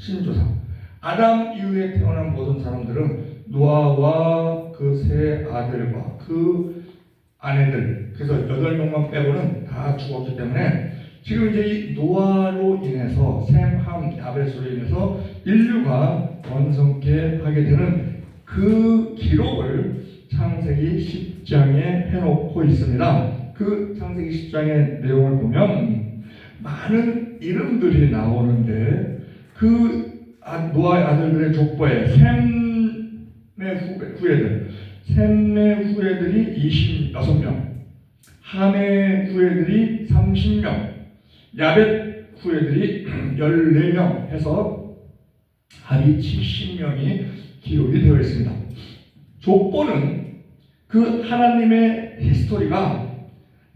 신조상. 아담 이후에 태어난 모든 사람들은 노아와 그 세 아들과 그 아내들, 그래서 8명만 빼고는 다 죽었기 때문에 지금 이제 이 노아로 인해서 셈, 함, 야벳으로 인해서 인류가 번성케 하게 되는 그 기록을 창세기 10장에 해놓고 있습니다. 그 창세기 10장의 내용을 보면 많은 이름들이 나오는데 그 노아의 아들들의 족보에 셈의 후예들, 셈의 후예들이 26명, 함의 후예들이 30명, 야벳 후예들이 14명 해서 합이 70명이 기록이 되어 있습니다. 족보는 그 하나님의 히스토리가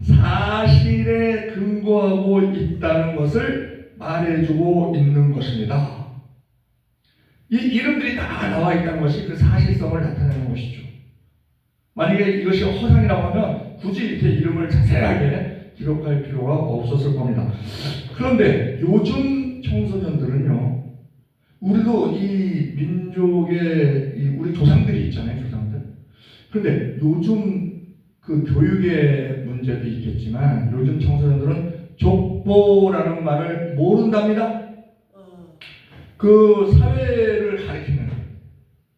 사실에 근거하고 있다는 것을 말해주고 있는 것입니다. 이 이름들이 다 나와 있다는 것이 그 사실성을 나타내는 것이죠. 만약에 이것이 허상이라고 하면 굳이 이렇게 이름을 자세하게 기록할 필요가 없었을 겁니다. 그런데 요즘 청소년들은요, 우리도 이 민족의 우리 조상들이 있잖아요, 조상들. 그런데 요즘 그 교육의 문제도 있겠지만 요즘 청소년들은 족보라는 말을 모른답니다. 그 사회를 가르치는,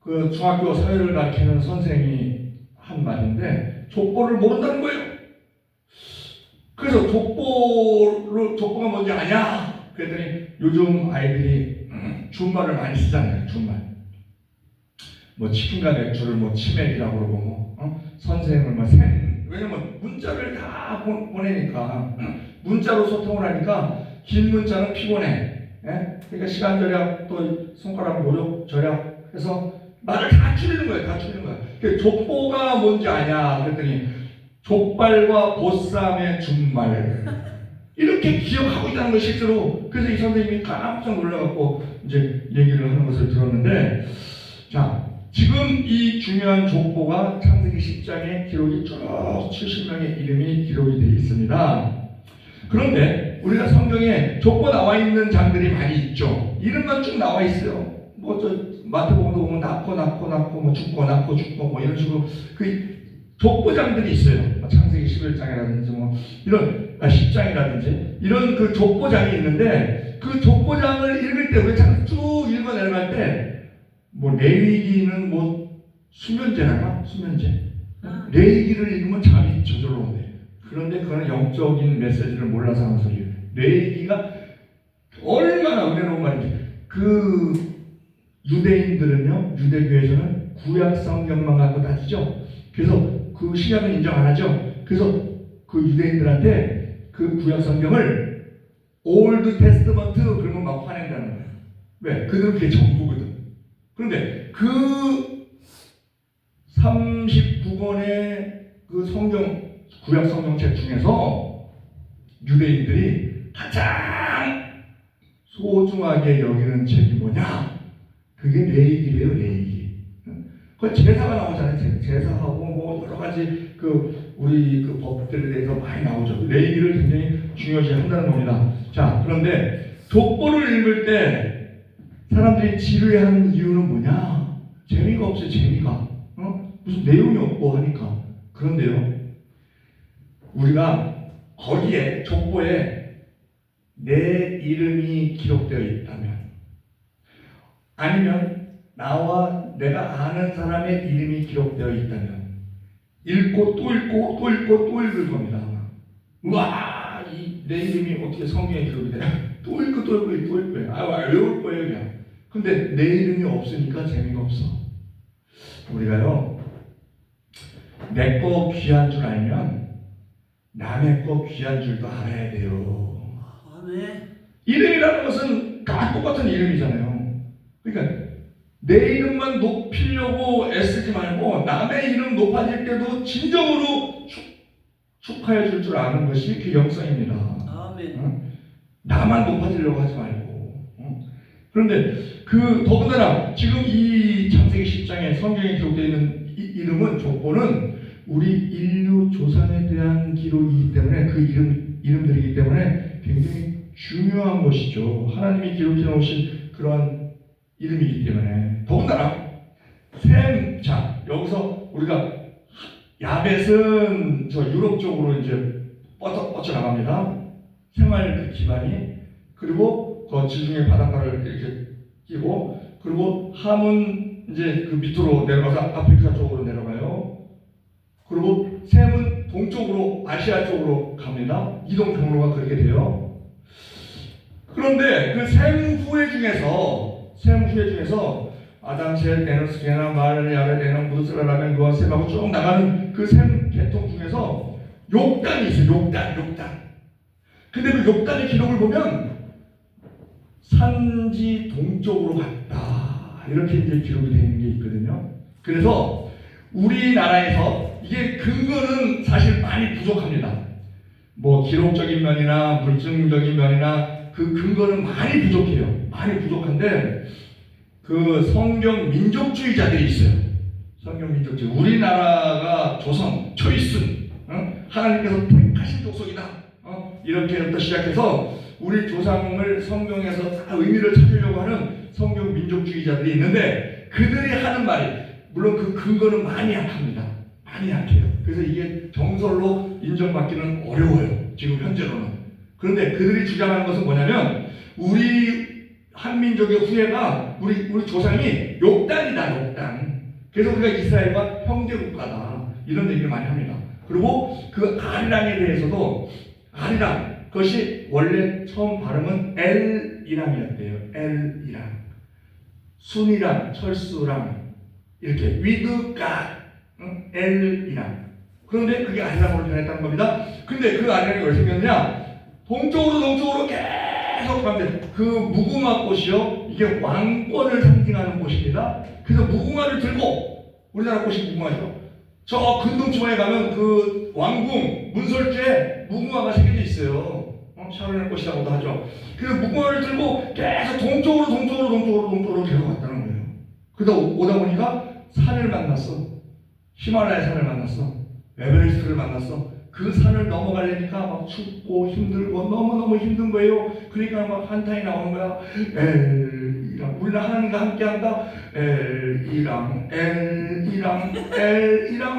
그 중학교 사회를 가르치는 선생이 한 말인데 족보를 모른다는 거예요. 그래서 족보가 뭔지 아냐? 그랬더니 요즘 아이들이 준말을 많이 쓰잖아요. 준말. 뭐 치킨과 맥주를 뭐 치맥이라고 그러고 선생을 뭐 샘. 왜냐면 문자를 다 보내니까 문자로 소통을 하니까 긴 문자는 피곤해. 예? 그러니까 시간 절약 또 손가락 노력 절약해서 말을 다 줄이는 거예요. 다 줄이는 거예요. 그러니까 족보가 뭔지 아냐? 그랬더니 족발과 보쌈의 준말. 이렇게 기억하고 있다는 거 실제로. 그래서 이 선생님이 깜짝 놀라갖고 이제 얘기를 하는 것을 들었는데, 자, 지금 이 중요한 족보가 창세기 10장에 기록이 쭉 70명의 이름이 기록이 되어 있습니다. 그런데 우리가 성경에 족보 나와 있는 장들이 많이 있죠. 이름만 쭉 나와 있어요. 뭐 저 마태복음도 보면 낳고 뭐 죽고 뭐 이런 식으로 그 족보장들이 있어요. 창세기 11장이라든지 뭐 이런 10장이라든지 이런 그 족보장이 있는데 그 족보장을 읽을 때 우리 쭉 읽어 내려갈 때 뭐 레위기는 뭐 수면제라나 수면제. 레위기를 읽으면 잠이 저절로 온대. 그런데 그건 영적인 메시지를 몰라서 하는 소리예요. 레위기가 얼마나 은혜로운 말인지. 그 유대인들은요, 유대교에서는 구약 성경만 갖고 다니죠. 그래서 그 신약은 인정 안 하죠. 그래서 그 유대인들한테 그 구약 성경을 올드 테스트먼트 그러면 막 화낸다는 거예요. 왜? 그들은 그게 전부거든. 그런데 그 39권의 그 구약 성경책 중에서 유대인들이 가장 소중하게 여기는 책이 뭐냐? 그게 레위기래요, 레위기. 그 제사가 나오잖아요. 제사하고 뭐 여러 가지 우리 그 법들에 대해서 많이 나오죠. 레위기를 굉장히 중요시 한다는 겁니다. 자, 그런데 족보를 읽을 때 사람들이 지루해하는 이유는 뭐냐? 재미가 없어요, 재미가. 무슨 내용이 없고 하니까. 그런데요, 우리가 거기에 족보에 내 이름이 기록되어 있다면, 아니면 나와 내가 아는 사람의 이름이 기록되어 있다면 읽고 또 읽고 또 읽고 또 읽을 겁니다. 우와, 내 이름이 어떻게 성경에 기록이 되냐? 또 읽고 또 읽고 또 읽고 외울 거예요 그냥. 근데 내 이름이 없으니까 재미가 없어. 우리가요, 내 거 귀한 줄 알면 남의 거 귀한 줄도 알아야 돼요. 아멘. 이름이라는 것은 다 똑같은 이름이잖아요. 그러니까 내 이름만 높이려고 애쓰지 말고 남의 이름 높아질 때도 진정으로 축하해 줄 줄 아는 것이 그 영성입니다. 아멘. 나만 높아지려고 하지 말고. 그런데 더군다나 지금 이 창세기 10장에 성경에 기록되어 있는 이름은 족보는 우리 인류 조상에 대한 기록이기 때문에 이름들이기 때문에 굉장히 중요한 것이죠. 하나님이 기록해 놓으신 그런 이름이기 때문에 더군다나 샘, 자 여기서 우리가 야벳은 저 유럽 쪽으로 이제 뻗쳐나갑니다. 생활 그 기반이. 그리고 그 지중해 바닷가를 이렇게 끼고, 그리고 함은 이제 그 밑으로 내려가서 아프리카 쪽으로 내려가요. 그리고 셈은 동쪽으로 아시아 쪽으로 갑니다. 이동 경로가 그렇게 돼요. 그런데 그 셈 후에 중에서 아담, 셋, 에노스, 게나, 말, 야벳, 에녹, 무드셀라라면 그와 셈하고 쭉 나가는 그 셈 계통 중에서 욕단이 있어요. 욕단. 근데 그 욕단의 기록을 보면 산지 동쪽으로 갔다, 이렇게 이제 기록이 되는 게 있거든요. 그래서 우리나라에서 이게 근거는 사실 많이 부족합니다. 뭐 기록적인 면이나 물증적인 면이나 그 근거는 많이 부족해요. 많이 부족한데 그 성경 민족주의자들이 있어요. 성경 민족주의. 우리나라가 조선 초이순, 하나님께서 택하신 족속이다. 이렇게부터 시작해서 우리 조상을 성경에서 다 의미를 찾으려고 하는 성경 민족주의자들이 있는데, 그들이 하는 말이 물론 그 근거는 많이 약합니다. 많이 약해요. 그래서 이게 정설로 인정받기는 어려워요. 지금 현재로는. 그런데 그들이 주장하는 것은 뭐냐면 우리 한민족의 후예가 우리 조상이 욕단이다. 욕단. 그래서 우리가 이스라엘과 형제국가다, 이런 얘기를 많이 합니다. 그리고 그 아리랑에 대해서도, 아리랑 그것이 원래 처음 발음은 엘이랑이었대요. 엘이랑, 순이랑, 철수랑 이렇게 위드가 엘이랑. 그런데 그게 아리랑으로 변했다는 겁니다. 근데 그 아리랑이 왜 생겼냐? 동쪽으로 계속 가는데 그 무궁화 꽃이요, 이게 왕권을 상징하는 꽃입니다. 그래서 무궁화를 들고, 우리나라 꽃이 무궁화죠. 저 근동주마에 가면 그 왕궁 문설주에 무궁화가 새겨져 있어요. 샤론의 꽃이라고도 하죠. 그래서 무궁화를 들고 계속 동쪽으로 계속 갔다는 거예요. 그러다 오다 보니까 산을 만났어. 히말라야 산을 만났어. 에베레스트를 만났어. 그 산을 넘어가려니까 막 춥고 힘들고 너무너무 힘든 거예요. 그러니까 막 한탄이 나오는 거야. 엘이랑, 우리는 하나님과 함께한다. 엘이랑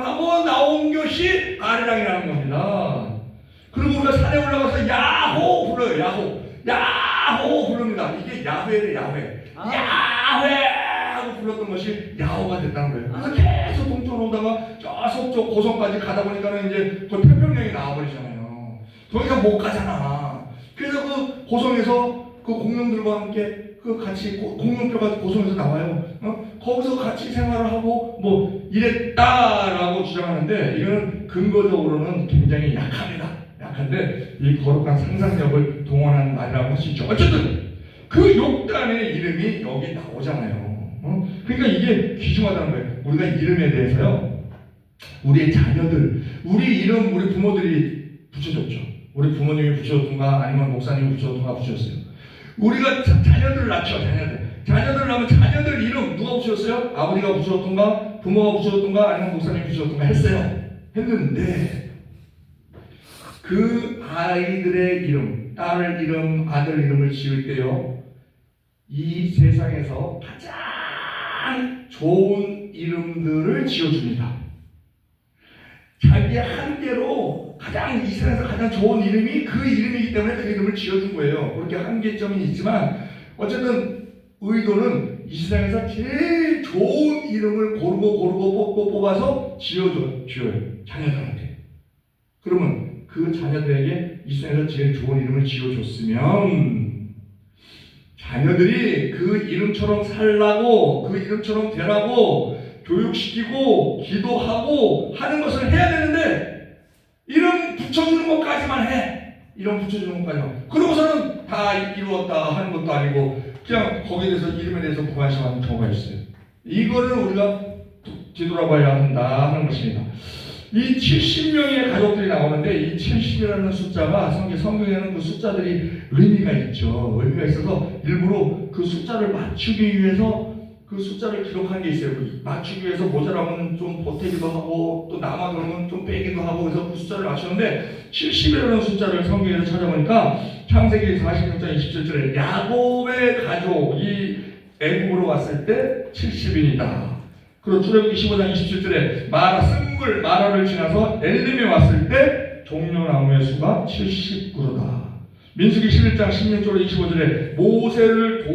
하고 나온 것이 아리랑이라는 겁니다. 그리고 우리가 산에 올라가서 야호 불러요. 야호 부릅니다. 이게 야훼래, 야훼. 야훼 하고 불렀던 것이 야호가 됐다는 거예요. 그래서 계속 동쪽으로 오다가 저 서쪽 고성까지 가다 보니까는 이제 그 태평양이 나와버리잖아요. 더 이상 못 가잖아. 그래서 그 고성에서 그 공룡들과 함께 그 같이 공룡뼈가 고성에서 나와요. 거기서 같이 생활을 하고 뭐 이랬다라고 주장하는데, 이거는 근거적으로는 굉장히 약합니다. 약한데 이 거룩한 상상력을 동원한 말이라고 할 수 있죠. 어쨌든 그 욕단의 이름이 여기 나오잖아요. 그러니까 이게 귀중하다는 거예요. 우리가 이름에 대해서요, 우리의 자녀들, 우리 이름 우리 부모들이 붙여줬죠. 우리 부모님이 붙여줬던가 아니면 목사님이 붙여줬던가 붙여줬어요. 우리가 자녀들을 낳죠. 자녀들을 낳으면 자녀들 이름 누가 붙여줬어요? 아버지가 붙여줬던가 부모가 붙여줬던가 아니면 목사님이 붙여줬던가 했는데 그 아이들의 이름, 딸 이름, 아들 이름을 지을 때요, 이 세상에서 가장 좋은 이름들을 지어줍니다. 자기의 한계로 이 세상에서 가장 좋은 이름이 그 이름이기 때문에 그 이름을 지어준 거예요. 그렇게 한계점이 있지만 어쨌든 의도는 이 세상에서 제일 좋은 이름을 고르고 뽑아서 지어줘요. 자녀들한테. 그러면 그 자녀들에게 이 세상에서 제일 좋은 이름을 지어줬으면 자녀들이 그 이름처럼 살라고, 그 이름처럼 되라고 교육시키고 기도하고 하는 것을 해야 되는데, 이름 붙여주는 것까지만 해. 이름 붙여주는 것까지만. 그러고서는 다 이루었다 하는 것도 아니고 그냥 거기에 대해서, 이름에 대해서 무관심하는 경우가 있어요. 이거를 우리가 뒤돌아봐야 한다 하는 것입니다. 이 70명의 가족들이 나오는데, 이 70이라는 숫자가 성경에는 그 숫자들이 의미가 있죠. 의미가 있어서 일부러 그 숫자를 맞추기 위해서 그 숫자를 기록한 게 있어요. 맞추기 위해서 모자라면 좀 보태기도 하고 또 남아 그러면 좀 빼기도 하고 그래서 그 숫자를 맞추는데 70이라는 숫자를 성경에서 찾아보니까 창세기 46장 27절에 야곱의 가족이 애굽으로 왔을 때 70인이다. 그리고 출애굽기 15장 27절에 마라를 지나서 엘림에 왔을 때 종려나무의 수가 70그루다. 민수기 11장 16절 25절에 모세를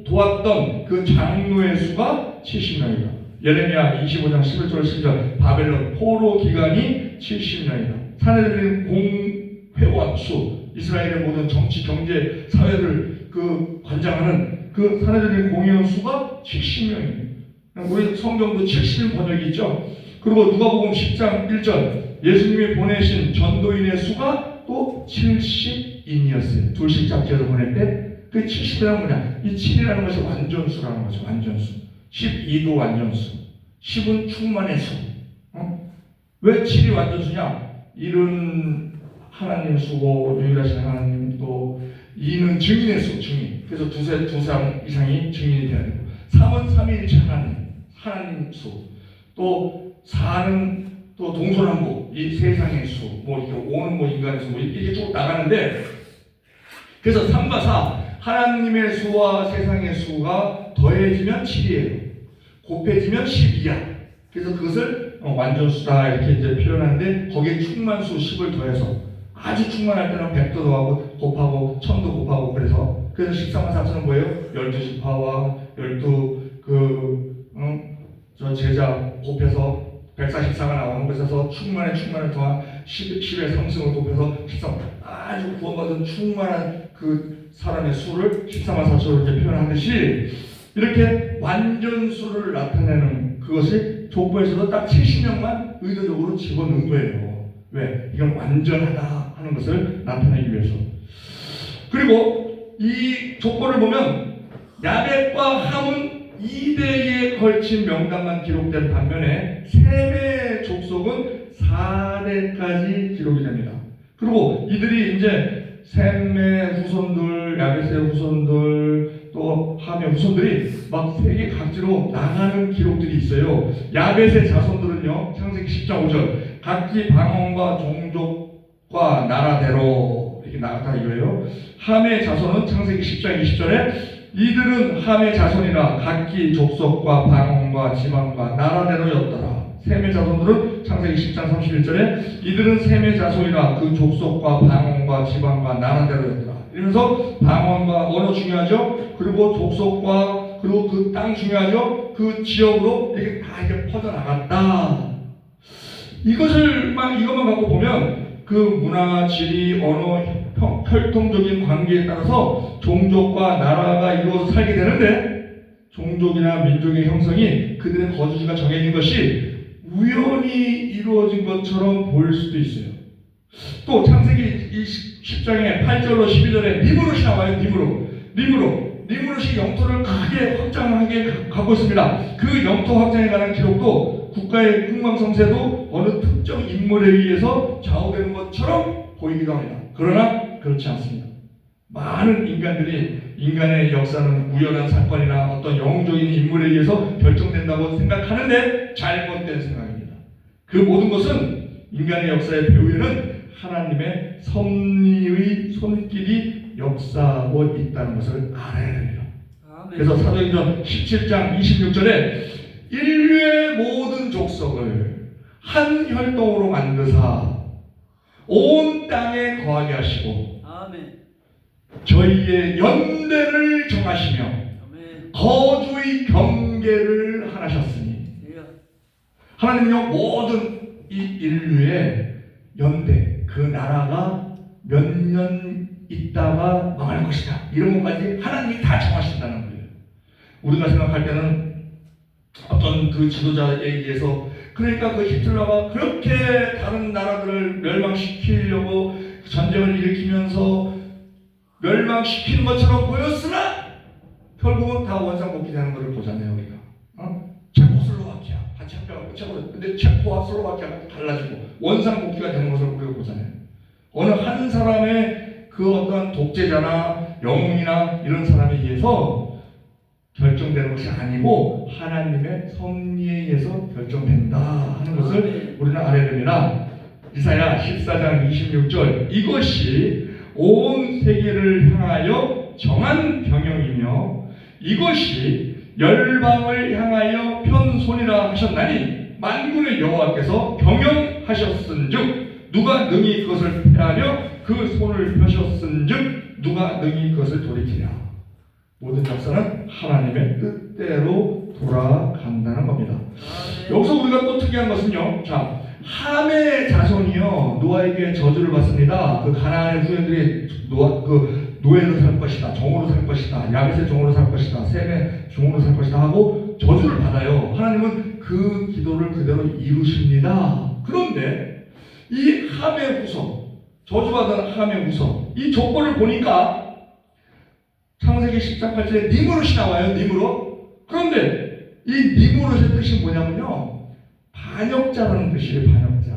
도왔던 그 장로의 수가 70명이다. 예레미야 25장 11절 12절 바벨론 포로 기간이 70년이다. 사내들인 공회원 수, 이스라엘의 모든 정치, 경제, 사회를 관장하는 그 사내들인 공회원 수가 70명입니다. 우리 성경도 70인 번역이 있죠. 그리고 누가복음 10장 1절 예수님이 보내신 전도인의 수가 또 70인이었어요. 둘씩 잡지에서 보낼 때 그 70이라는 뭐냐? 이 7이라는 것이 완전수라는 거죠. 완전수. 12도 완전수. 10은 충만의 수. 왜 7이 완전수냐? 1은 하나님 수고 유일하신 하나님, 또 2는 증인의 수, 증인. 그래서 두 사람 이상이 증인이 되어야 되고 3은 삼위일체 하나님 수. 또 4는 또 동서남북, 이 세상의 수. 뭐 이렇게 5는 인간의 수. 이렇게 쭉 나가는데 그래서 3과 4 하나님의 수와 세상의 수가 더해지면 7이에요. 곱해지면 12야. 그래서 그것을 완전수다 이렇게 이제 표현하는데 거기에 충만수 10을 더해서 아주 충만할 때는 100도 더하고 곱하고 1000도 곱하고 그래서 13만 4천은 뭐예요? 12지파와 12 제자 곱해서 144가 나오는 것에서 충만에 더한 10의 3승을 곱해서 13 아주 구원받은 충만한 그 사람의 수를 14만 4천으로 이렇게 표현하듯이 이렇게 완전수를 나타내는 그것이 족보에서도 딱 70명만 의도적으로 집어넣은 거예요. 왜? 이건 완전하다 하는 것을 나타내기 위해서. 그리고 이 족보를 보면 야벳과 함은 2대에 걸친 명단만 기록된 반면에 셈의 족속은 4대까지 기록이 됩니다. 그리고 이들이 이제 셈의 후손들, 야벳의 후손들, 또 함의 후손들이 막 세계 각지로 나가는 기록들이 있어요. 야벳의 자손들은요, 창세기 10장 5절, 각기 방언과 종족과 나라대로 이렇게 나갔다 이거예요. 함의 자손은 창세기 10장 20절에 이들은 함의 자손이라 각기 족속과 방언과 지방과 나라대로였더라. 셈의 자손들은 창세기 10장 31절에 이들은 셈의 자손이라 그 족속과 방언과 지방과 나라대로였더라. 이러면서 방언과 언어 중요하죠. 그리고 족속과 그리고 그 땅 중요하죠. 그 지역으로 이렇게 다 이렇게 퍼져나갔다. 이것만 갖고 보면 그 문화, 지리, 언어, 혈통적인 관계에 따라서 종족과 나라가 이루어서 살게 되는데 종족이나 민족의 형성이 그들의 거주지가 정해진 것이 우연히 이루어진 것처럼 보일 수도 있어요. 또 창세기 10장에 8절로 12절에 니무롯이 나와요. 니무롯이 영토를 크게 확장하게 갖고 있습니다. 그 영토 확장에 관한 기록도 국가의 흥망성쇠도 어느 특정 인물에 의해서 좌우되는 것처럼 보이기도 합니다. 그러나 그렇지 않습니다. 많은 인간의 역사는 우연한 사건이나 어떤 영웅적인 인물에 의해서 결정된다고 생각하는데 잘못된 생각입니다. 그 모든 것은 인간의 역사의 배후에는 하나님의 섭리의 손길이 역사하고 있다는 것을 알아야 됩니다. 그래서 사도행전 17장 26절에 인류의 모든 족속을 한 혈통으로 만드사 온 땅에 거하게 하시고 저희의 연대를 정하시며 거주의 경계를 하셨으니 하나님은요 모든 이 인류의 연대 그 나라가 몇 년 있다가 망할 것이다 이런 것까지 하나님이 다 정하신다는 거예요. 우리가 생각할 때는 어떤 그 지도자에 의해서 그러니까 그 히틀러가 그렇게 다른 나라들을 멸망시키려고 전쟁을 일으키면서 멸망시키는 것처럼 보였으나 결국은 다 원상복귀되는 것을 보잖아요. 우리가 체코슬로바키아 같이 합병하고 근데 체코와 슬로바키아가 달라지고 원상복귀가 되는 것을 우리가 보잖아요. 어느 한 사람의 그 어떤 독재자나 영웅이나 이런 사람에 의해서 결정된 결정되는 것이 아니고 하나님의 섭리에 의해서 결정된다 하는 것을 우리는 알아야 됩니다. 이사야 14장 26절 이것이 온 세계를 향하여 정한 병영이며 이것이 열방을 향하여 편손이라 하셨나니 만군의 여호와께서 병영하셨은즉 누가 능히 그것을 패하며 그 손을 펴셨은즉 누가 능히 그것을 돌이키랴. 모든 역사는 하나님의 뜻대로 돌아간다는 겁니다. 여기서 우리가 또 특이한 것은요. 자, 함의 자손이요 노아에게 저주를 받습니다. 그 가나안의 후손들이 노예로 살 것이다, 종으로 살 것이다, 야벳의 종으로 살 것이다, 셈의 종으로 살 것이다 하고 저주를 받아요. 하나님은 그 기도를 그대로 이루십니다. 그런데 이 함의 후손, 저주받은 함의 후손, 이 조건을 보니까 창세기 10장 8절에 니무롯이 나와요. 니무롯. 그런데 이 니무롯의 뜻이 뭐냐면요, 반역자라는 뜻이에요. 반역자.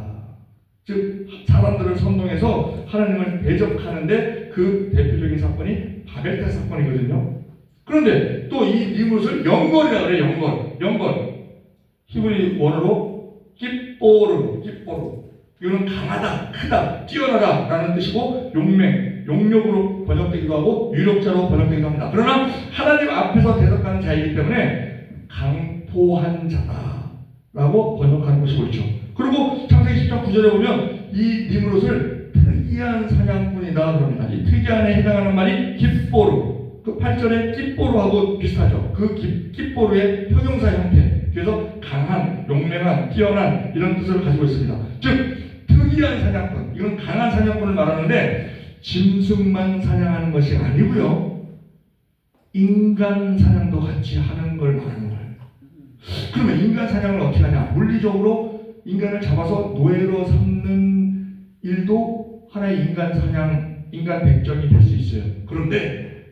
즉 사람들을 선동해서 하나님을 대적하는데 그 대표적인 사건이 바벨탑 사건이거든요. 그런데 또 이 니무롯을 영걸이라고 그래요. 영걸. 히브리 원어로 깃보르. 이거는 강하다, 크다, 뛰어나다 라는 뜻이고 용력으로 번역되기도 하고 유력자로 번역되기도 합니다. 그러나 하나님 앞에서 대적하는 자이기 때문에 강포한 자다 라고 번역하는 것이 옳죠. 그리고 창세기 10장 9절에 보면 이 니무롯을 특이한 사냥꾼이다 그럽니다. 이 특이한에 해당하는 말이 깃보르, 그 8절의 깃보르하고 비슷하죠. 그 깃보르의 형용사 형태, 그래서 강한, 용맹한, 뛰어난 이런 뜻을 가지고 있습니다. 즉 특이한 사냥꾼, 이건 강한 사냥꾼을 말하는데 짐승만 사냥하는 것이 아니고요, 인간 사냥도 같이 하는 걸 말하는 거예요. 그러면 인간 사냥을 어떻게 하냐? 물리적으로 인간을 잡아서 노예로 삼는 일도 하나의 인간 사냥, 인간 백정이 될 수 있어요. 그런데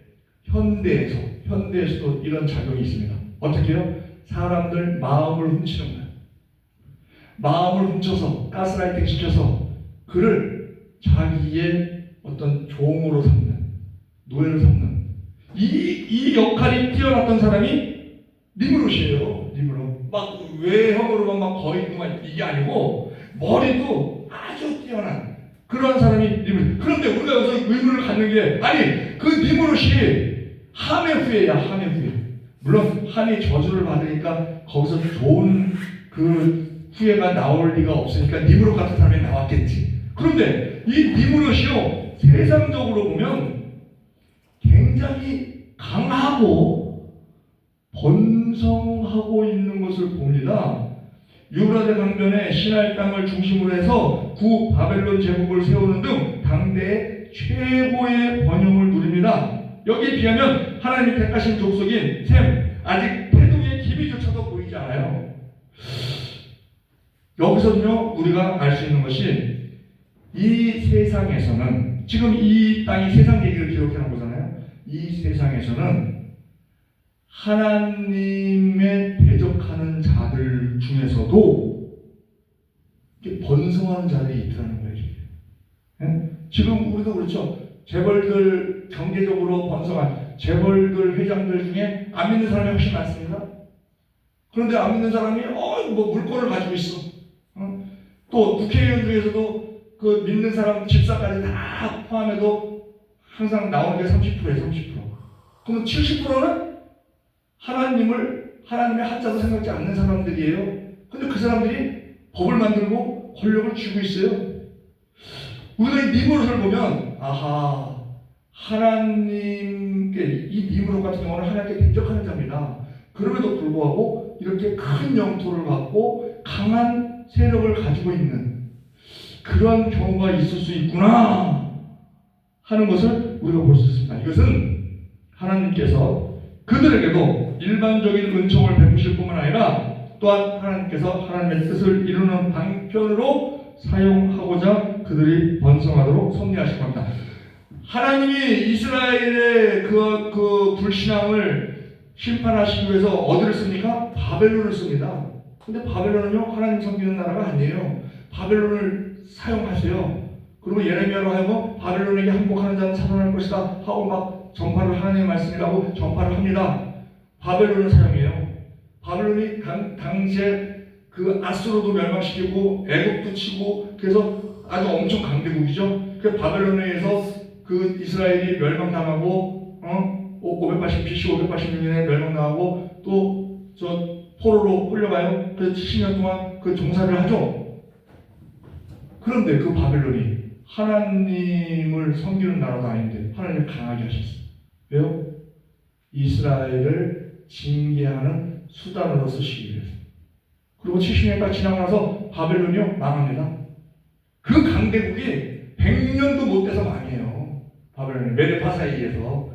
현대에서도 이런 작용이 있습니다. 어떻게 해요? 사람들 마음을 훔치는 거예요. 마음을 훔쳐서 가스라이팅 시켜서 그를 자기의 어떤 종으로 삼는, 노예로 삼는 이 역할이 뛰어났던 사람이 니무롯이에요. 니무롯. 막 외형으로만 막 거의 이게 아니고 머리도 아주 뛰어난 그런 사람이 니무롯. 그런데 우리가 여기서 의문을 갖는 게, 아니 그 니무롯이 함의 후예야. 함의 후예. 물론 함이 저주를 받으니까 거기서 좋은 그 후예가 나올 리가 없으니까 니무롯 같은 사람이 나왔겠지. 그런데 이 니무롯이요, 세상적으로 보면 굉장히 강하고 번성하고 있는 것을 봅니다. 유브라데 강변에 시나이 땅을 중심으로 해서 구 바벨론 제국을 세우는 등 당대의 최고의 번영을 누립니다. 여기에 비하면 하나님이 택하신 족속인 셈, 아직 태동의 기미조차도 보이지 않아요. 여기서는요, 우리가 알 수 있는 것이 이 세상에서는, 지금 이 땅이 세상 얘기를 기록해놓은 거잖아요. 이 세상에서는 하나님의 대적하는 자들 중에서도 번성하는 자들이 있다는 거예요. 네? 지금 우리도 그렇죠. 재벌들, 경제적으로 번성한 재벌들, 회장들 중에 안 믿는 사람이 훨씬 많습니다. 그런데 안 믿는 사람이 뭐 물건을 가지고 있어. 또 국회의원 중에서도 그 믿는 사람 집사까지 다 포함해도 항상 나오는 게 30%예요. 30%. 그럼 70%는 하나님의 한자도 생각지 않는 사람들이에요. 근데 그 사람들이 법을 만들고 권력을 쥐고 있어요. 우리가 이 니무롯을 보면, 아하, 하나님께, 이 니무롯 같은 경우는 하나님께 대적하는 자입니다. 그럼에도 불구하고 이렇게 큰 영토를 갖고 강한 세력을 가지고 있는 그런 경우가 있을 수 있구나 하는 것을 우리가 볼 수 있습니다. 이것은 하나님께서 그들에게도 일반적인 은총을 베푸실 뿐만 아니라 또한 하나님께서 하나님의 뜻을 이루는 방편으로 사용하고자 그들이 번성하도록 섭리하실 겁니다. 하나님이 이스라엘의 그 불신앙을 심판하시기 위해서 어디를 씁니까? 바벨론을 씁니다. 근데 바벨론은요, 하나님 섬기는 나라가 아니에요. 바벨론을 사용하세요. 그리고 예레미야로 하여금 바벨론에게 항복하는 자는 살아날 것이다 하고 막 전파를, 하나님의 말씀이라고 전파를 합니다. 바벨론을 사용해요. 바벨론이 당시에 그 아수르도 멸망시키고 애국도 치고 그래서 아주 엄청 강대국이죠. 그 바벨론에 의해서 그 이스라엘이 멸망당하고 580 BC 586년에 멸망당하고 또 저 포로로 끌려가요. 그래서 70년 동안 그 종살이를 하죠. 그런데 그 바벨론이 하나님을 섬기는 나라도 아닌데 하나님을 강하게 하셨어요. 왜요? 이스라엘을 징계하는 수단으로 쓰시기 위해서. 그리고 70년까지 지나고 나서 바벨론이요 망합니다. 그 강대국이 100년도 못 돼서 망해요. 바벨론이 메데파사이에서.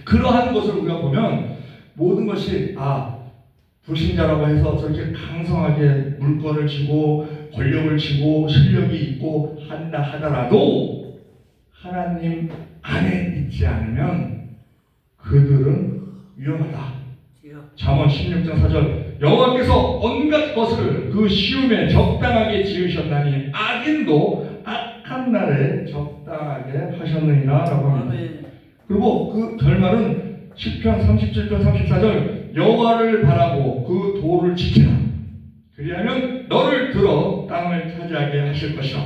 그러한 것을 우리가 보면 모든 것이 불신자라고 해서 저렇게 강성하게 물건을 쥐고 권력을 쥐고 실력이 있고 한다 하더라도 하나님 안에 있지 않으면 그들은 위험하다. 잠언 16장 4절 여호와께서 온갖 것을 그 시움에 적당하게 지으셨나니 악인도 악한 날에 적당하게 하셨느니라 라고 합니다. 그리고 그 결말은 시편 37편 34절 여호와를 바라고 그 도를 지키라. 그리하면 너를 들어 땅을 차지하게 하실 것이라.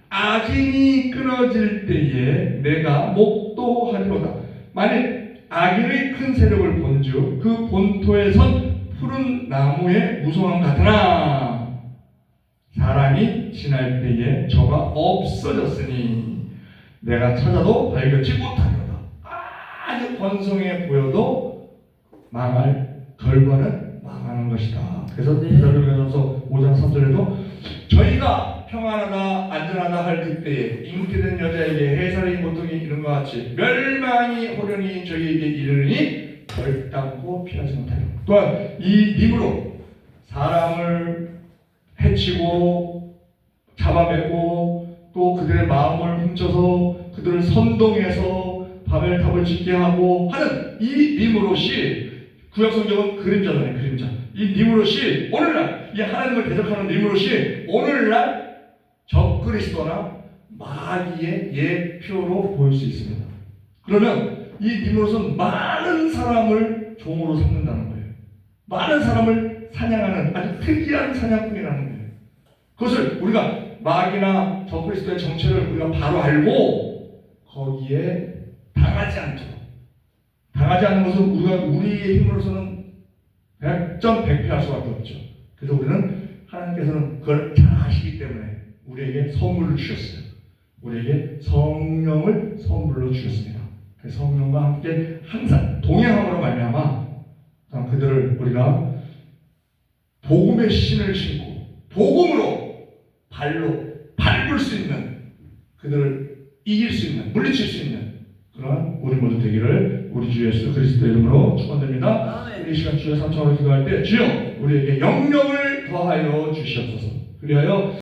악인이 끊어질 때에 내가 목도하리로다. 만일 악인의 큰 세력을 본즉 그 본토에 선 푸른 나무의 무성함 같으나 사람이 지날 때에 저가 없어졌으니 내가 찾아도 발견치 못하리로다. 아주 번성해 보여도 망할 결과는 망하는 것이다. 그래서 데살로니가전서 5장 3절에도 저희가 평안하다 안전하다 할 그때에 잉태된 여자에게 해살의 고통이 이른것 같이 멸망이 호련히 저희에게 이르니 결단코 피하지 못하리라. 또한 이 님으로 사람을 해치고 잡아매고 또 그들의 마음을 훔쳐서 그들을 선동해서 바벨탑을 짓게 하고 하는 이 니므롯이 구약성경은 그림자잖아요. 그림자. 이 니므롯이 오늘날 이 하나님을 대적하는 니므롯이 오늘날 적그리스도나 마귀의 예표로 보일 수 있습니다. 그러면 이 니므롯은 많은 사람을 종으로 삼는다는 거예요. 많은 사람을 사냥하는 아주 특이한 사냥꾼이라는 거예요. 그것을 우리가 마귀나 적그리스도의 정체를 우리가 바로 알고 거기에 당하지 않도록. 당하지 않는 것은 우리가 우리의 힘으로서는 100점 100패할 수밖에 없죠. 그래서 우리는 하나님께서는 그걸 잘 아시기 때문에 우리에게 선물을 주셨어요. 우리에게 성령을 선물로 주셨습니다. 그 성령과 함께 항상 동행함으로 말미암아 그들을 우리가 복음의 신을 신고 복음으로 발로 밟을 수 있는 그들을 이길 수 있는 물리칠 수 있는 그러한 우리 모두 되기를 우리 주 예수 그리스도의 이름으로 축원드립니다. 우리 이 시간 주의 삼창으로 기도할 때 주여 우리에게 영령을 더하여 주시옵소서. 그리하여